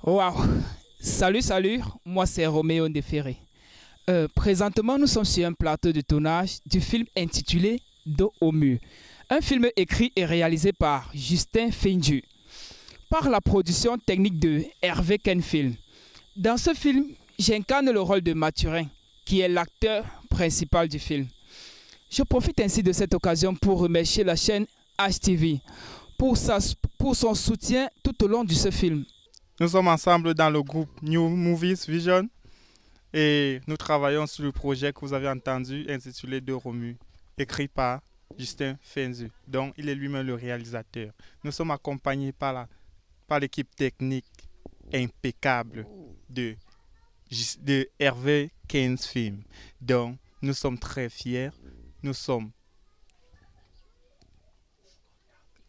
Waouh! Salut, moi c'est Roméo Ndeféré. Présentement, nous sommes sur un plateau de tournage du film intitulé Dos au mur. Un film écrit et réalisé par Justin Fenju, par la production technique de Hervé Kenfilm. Dans ce film, j'incarne le rôle de Mathurin, qui est l'acteur principal du film. Je profite ainsi de cette occasion pour remercier la chaîne HTV pour son soutien tout au long de ce film. Nous sommes ensemble dans le groupe New Movies Vision et nous travaillons sur le projet que vous avez entendu intitulé De Romu, écrit par Justin Fenzu, dont il est lui-même le réalisateur. Nous sommes accompagnés par l'équipe technique impeccable de Hervé Kenfilm, dont nous sommes très fiers, nous sommes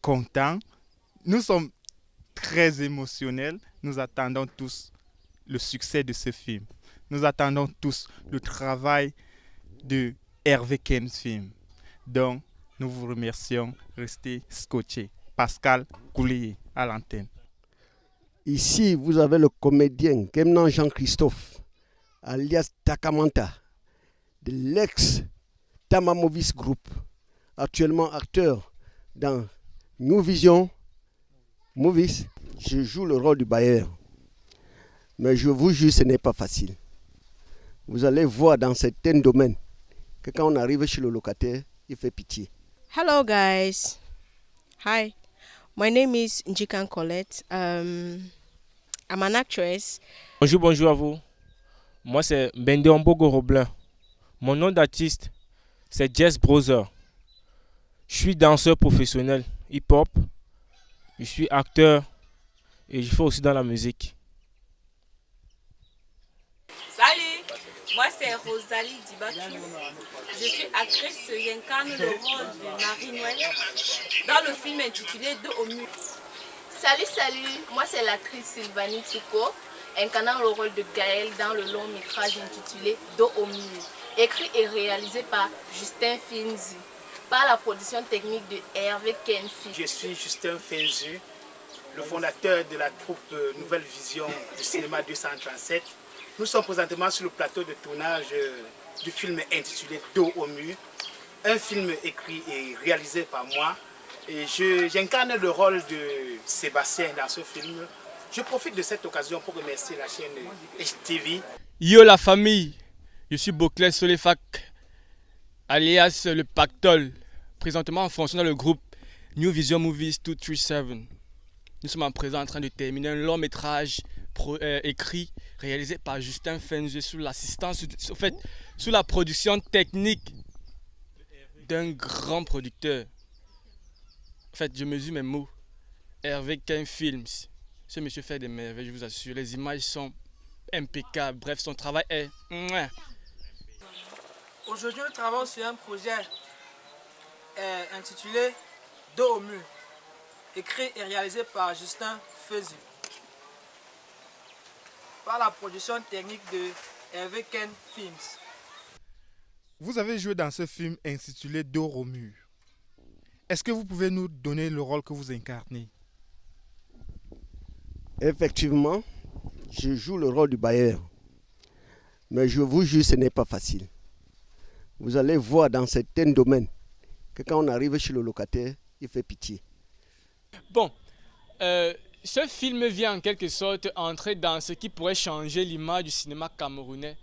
contents, nous sommes très émotionnels. Nous attendons tous le succès de ce film. Nous attendons tous le travail de Hervé Kenfilm. Donc, nous vous remercions. Restez scotchés. Pascal Coulier à l'antenne. Ici, vous avez le comédien Kemnan Jean-Christophe, alias Takamanta, de l'ex-Tamamovis Group, actuellement acteur dans New Vision Movies. Je joue le rôle du bailleur. Mais je vous jure, ce n'est pas facile. Vous allez voir dans certains domaines que quand on arrive chez le locataire, il fait pitié. Hello guys. Hi. My name is Njikan Colette. I'm an actress. Bonjour à vous. Moi c'est Bende Ombogo Roblin. Mon nom d'artiste c'est Jess Brother. Je suis danseur professionnel hip-hop. Je suis acteur et je fais aussi dans la musique. Salut, moi c'est Rosalie Dibachou. Je suis actrice, j'incarne le rôle de Marie Noël dans le film intitulé Dos au mur. Salut, moi c'est l'actrice Sylvanie Touko, incarnant le rôle de Gaëlle dans le long métrage intitulé Dos au mur, écrit et réalisé par Justin Finzi, par la production technique de Hervé Kenfi. Je suis Justin Finzi, le fondateur de la troupe Nouvelle Vision du cinéma 237. Nous sommes présentement sur le plateau de tournage du film intitulé Dos au mur, un film écrit et réalisé par moi. Et j'incarne le rôle de Sébastien dans ce film. Je profite de cette occasion pour remercier la chaîne HTV. Yo la famille, je suis Boclet Solefak, alias le Pactol, présentement en fonction dans le groupe New Vision Movies 237. Nous sommes à présent en train de terminer un long métrage écrit, réalisé par Justin Fenzu sous l'assistance, sous la production technique d'un grand producteur. En fait, je mesure mes mots. Hervé Kenfilm. Ce monsieur fait des merveilles, je vous assure. Les images sont impeccables. Bref, son travail est... Aujourd'hui, nous travaillons sur un projet intitulé Dos au mur, écrit et réalisé par Justin Fenzu, par la production technique de Hervé Kenfilm. Vous avez joué dans ce film intitulé Dos au mur. Est-ce que vous pouvez nous donner le rôle que vous incarnez? Effectivement, je joue le rôle du bailleur. Mais je vous jure, ce n'est pas facile. Vous allez voir dans certains domaines que quand on arrive chez le locataire, il fait pitié. Bon, ce film vient en quelque sorte entrer dans ce qui pourrait changer l'image du cinéma camerounais.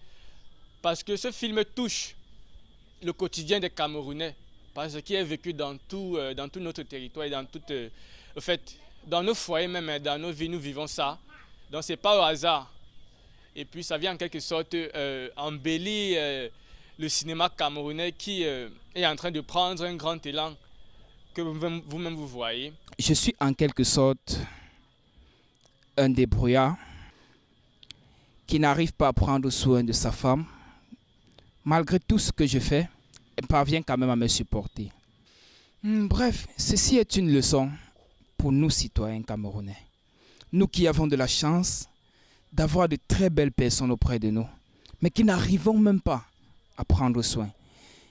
Parce que ce film touche le quotidien des Camerounais. Parce qu'il est vécu dans tout notre territoire et dans nos foyers même, dans nos vies, nous vivons ça. Donc ce n'est pas au hasard. Et puis ça vient en quelque sorte embellir le cinéma camerounais qui est en train de prendre un grand élan que vous-même vous voyez. Je suis en quelque sorte un débrouillard qui n'arrive pas à prendre soin de sa femme. Malgré tout ce que je fais, elle parvient quand même à me supporter. Bref, ceci est une leçon pour nous citoyens camerounais. Nous qui avons de la chance d'avoir de très belles personnes auprès de nous, mais qui n'arrivons même pas à prendre soin.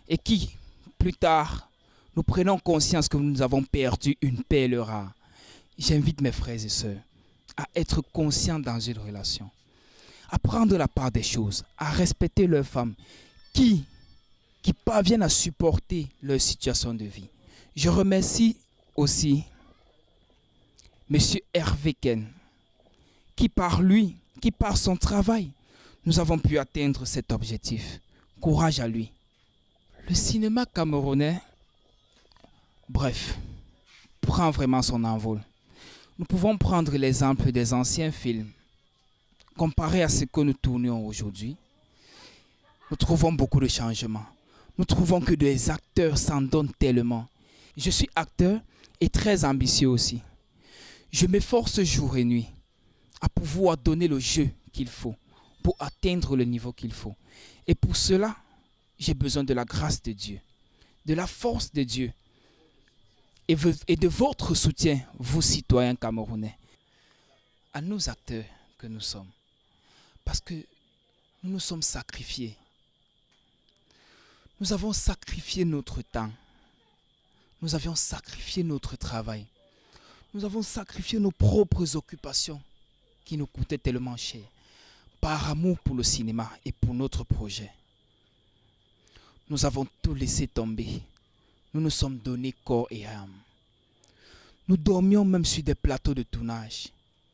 Et qui, plus tard, nous prenons conscience que nous avons perdu une perle rare. J'invite mes frères et sœurs à être conscients dans une relation, à prendre la part des choses, à respecter leurs femmes qui parviennent à supporter leur situation de vie. Je remercie aussi M. Hervé Ken, qui par lui, qui par son travail, nous avons pu atteindre cet objectif. Courage à lui. Le cinéma camerounais, bref, prend vraiment son envol. Nous pouvons prendre l'exemple des anciens films. Comparé à ce que nous tournons aujourd'hui, nous trouvons beaucoup de changements. Nous trouvons que des acteurs s'en donnent tellement. Je suis acteur et très ambitieux aussi. Je m'efforce jour et nuit à pouvoir donner le jeu qu'il faut pour atteindre le niveau qu'il faut. Et pour cela, j'ai besoin de la grâce de Dieu, de la force de Dieu et de votre soutien, vous citoyens camerounais, à nous acteurs que nous sommes. Parce que nous nous sommes sacrifiés. Nous avons sacrifié notre temps. Nous avions sacrifié notre travail. Nous avons sacrifié nos propres occupations qui nous coûtaient tellement cher par amour pour le cinéma et pour notre projet. Nous avons tout laissé tomber. Nous nous sommes donnés corps et âme. Nous dormions même sur des plateaux de tournage.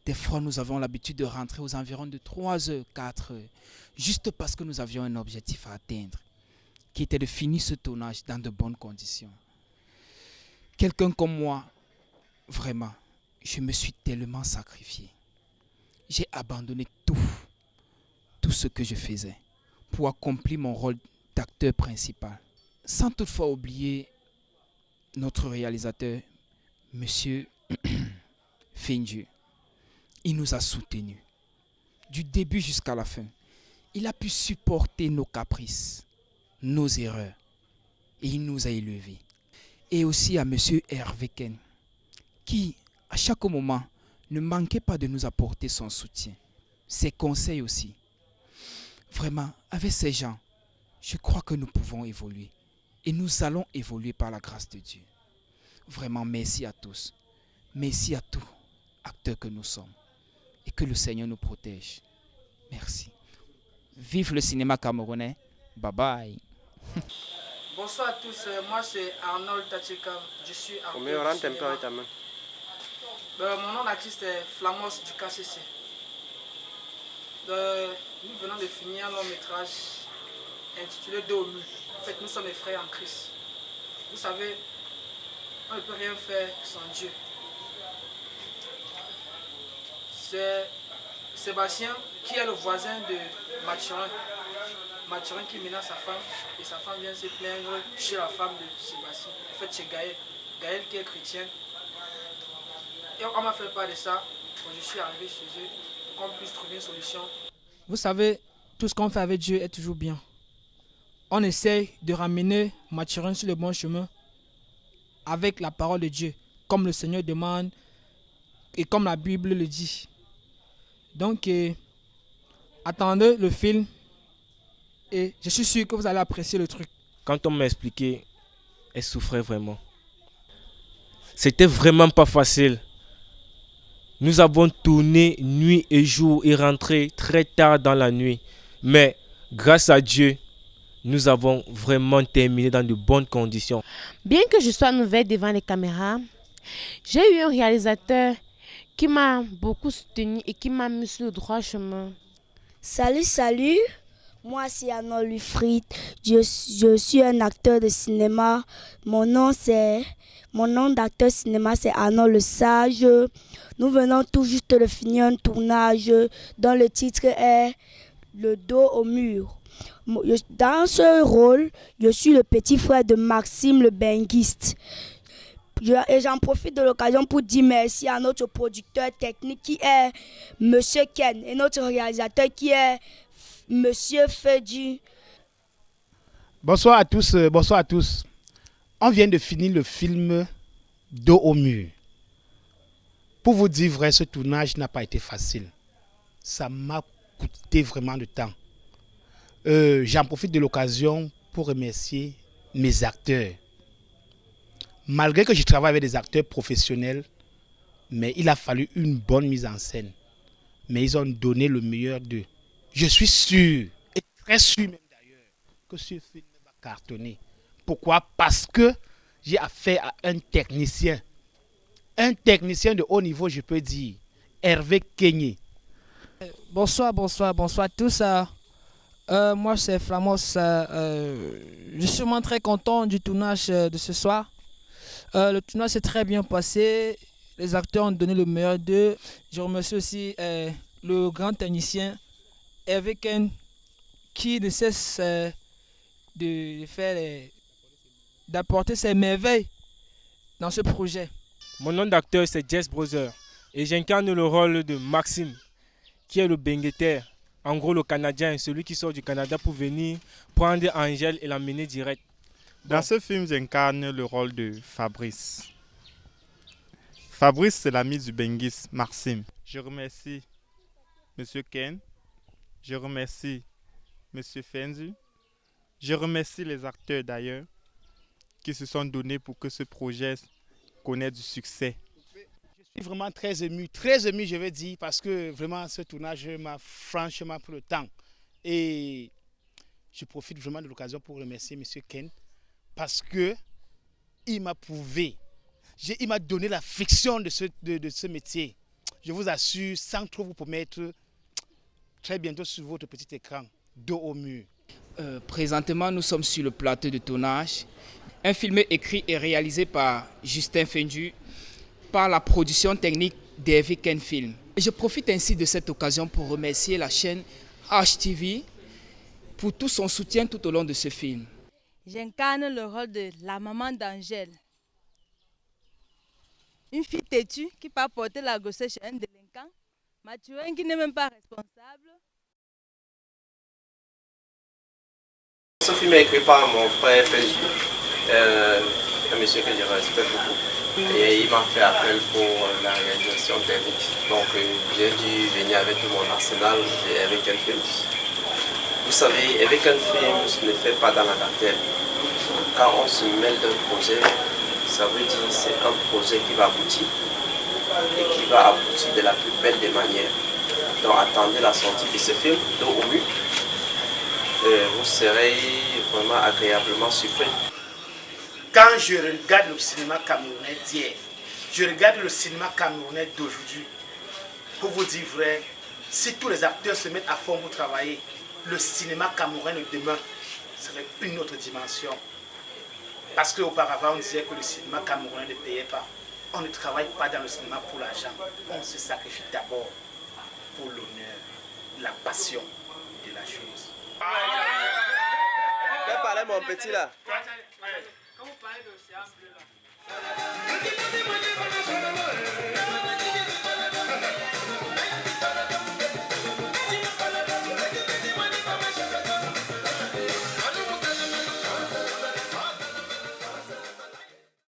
Des fois, nous avons l'habitude de rentrer aux environs de 3 heures, 4 heures, juste parce que nous avions un objectif à atteindre, qui était de finir ce tournage dans de bonnes conditions. Quelqu'un comme moi, vraiment, je me suis tellement sacrifié. J'ai abandonné tout ce que je faisais pour accomplir mon rôle d'acteur principal. Sans toutefois oublier notre réalisateur, Monsieur Finju. Il nous a soutenus du début jusqu'à la fin. Il a pu supporter nos caprices, nos erreurs, et il nous a élevés. Et aussi à Monsieur Hervé Ken, qui, à chaque moment, ne manquait pas de nous apporter son soutien, ses conseils aussi. Vraiment, avec ces gens, je crois que nous pouvons évoluer. Et nous allons évoluer par la grâce de Dieu. Vraiment, merci à tous. Merci à tous, acteurs que nous sommes. Et que le Seigneur nous protège. Merci. Vive le cinéma camerounais. Bye bye. Bonsoir à tous, moi c'est Arnold Tacheka, je suis acteur Mais on rentre un peu avec ta main. Mon nom d'artiste est Flamos du KCC. Nous venons de finir un long métrage intitulé Dos au mur. En fait, nous sommes des frères en Christ. Vous savez, on ne peut rien faire sans Dieu. C'est Sébastien qui est le voisin de Mathurin. Mathurin qui menace sa femme et sa femme vient se plaindre chez la femme de Sébastien. En fait, chez Gaël. Gaël qui est chrétien. Et on m'a fait part de ça quand je suis arrivé chez eux pour qu'on puisse trouver une solution. Vous savez, tout ce qu'on fait avec Dieu est toujours bien. On essaye de ramener Mathurin sur le bon chemin avec la parole de Dieu, comme le Seigneur demande et comme la Bible le dit. Donc, attendez le film et je suis sûr que vous allez apprécier le truc. Quand on m'a expliqué, elle souffrait vraiment. C'était vraiment pas facile. Nous avons tourné nuit et jour et rentré très tard dans la nuit. Mais grâce à Dieu, nous avons vraiment terminé dans de bonnes conditions. Bien que je sois nouvelle devant les caméras, j'ai eu un réalisateur qui m'a beaucoup soutenu et qui m'a mis sur le droit chemin. Salut, moi c'est Arnaud Lufrit, je suis un acteur de cinéma. Mon nom d'acteur cinéma c'est Arnaud Le Sage. Nous venons tout juste de finir un tournage dont le titre est Le dos au mur. Dans ce rôle, je suis le petit frère de Maxime le benguiste. Et j'en profite de l'occasion pour dire merci à notre producteur technique qui est Monsieur Ken et notre réalisateur qui est Monsieur Fedu. Bonsoir à tous, On vient de finir le film Dos au mur. Pour vous dire vrai, ce tournage n'a pas été facile. Ça m'a coûté vraiment de temps. J'en profite de l'occasion pour remercier mes acteurs. Malgré que je travaille avec des acteurs professionnels, Mais il a fallu une bonne mise en scène. Mais ils ont donné le meilleur d'eux. Je suis sûr, et très sûr même d'ailleurs, que ce film va cartonner. Pourquoi? Parce que j'ai affaire à un technicien de haut niveau, je peux dire, Hervé Kenyé. Bonsoir à tous. Moi, c'est Flamos. Je suis vraiment très content du tournage de ce soir. Le tournage s'est très bien passé. Les acteurs ont donné le meilleur d'eux. Je remercie aussi le grand technicien Hervé Ken qui ne cesse d'apporter ses merveilles dans ce projet. Mon nom d'acteur c'est Jess Brother et j'incarne le rôle de Maxime, qui est le bengueter, en gros le Canadien, celui qui sort du Canada pour venir prendre Angèle et l'amener direct. Dans ce film, j'incarne le rôle de Fabrice. Fabrice, c'est l'ami du Benguis, Maxime. Je remercie M. Ken, je remercie M. Fenzu, je remercie les acteurs d'ailleurs qui se sont donnés pour que ce projet connaisse du succès. Je suis vraiment très ému je vais dire, parce que vraiment ce tournage m'a franchement pris le temps. Et je profite vraiment de l'occasion pour remercier M. Ken, parce que il m'a prouvé, il m'a donné la friction de ce métier. Je vous assure, sans trop vous promettre, très bientôt sur votre petit écran, dos au mur. Présentement, nous sommes sur le plateau de tournage. Un film écrit et réalisé par Justin Fendu, par la production technique d'Hervé Ken Film. Je profite ainsi de cette occasion pour remercier la chaîne HTV pour tout son soutien tout au long de ce film. J'incarne le rôle de la maman d'Angèle. Une fille têtue qui peut porter la grossesse chez un délinquant, Mathurin qui n'est même pas responsable. Ce film est écrit par mon frère Fenzu, un monsieur que je respecte beaucoup. Et il m'a fait appel pour la réalisation technique. Donc j'ai dû venir avec tout mon arsenal avec un film. Vous savez, avec un film, ce ne fait pas dans la dentelle. Quand on se mêle d'un projet, ça veut dire que c'est un projet qui va aboutir et qui va aboutir de la plus belle des manières. Donc attendez la sortie de ce film, dos au mur. Vous serez vraiment agréablement surpris. Quand je regarde le cinéma camerounais d'hier, je regarde le cinéma camerounais d'aujourd'hui, pour vous dire vrai, si tous les acteurs se mettent à fond pour travailler, le cinéma camerounais de demain serait une autre dimension. Parce qu'auparavant, on disait que le cinéma camerounais ne payait pas. On ne travaille pas dans le cinéma pour l'argent. On se sacrifie d'abord pour l'honneur, la passion de la chose. Fais parler mon petit là. Quand vous parlez de l'océan bleu là.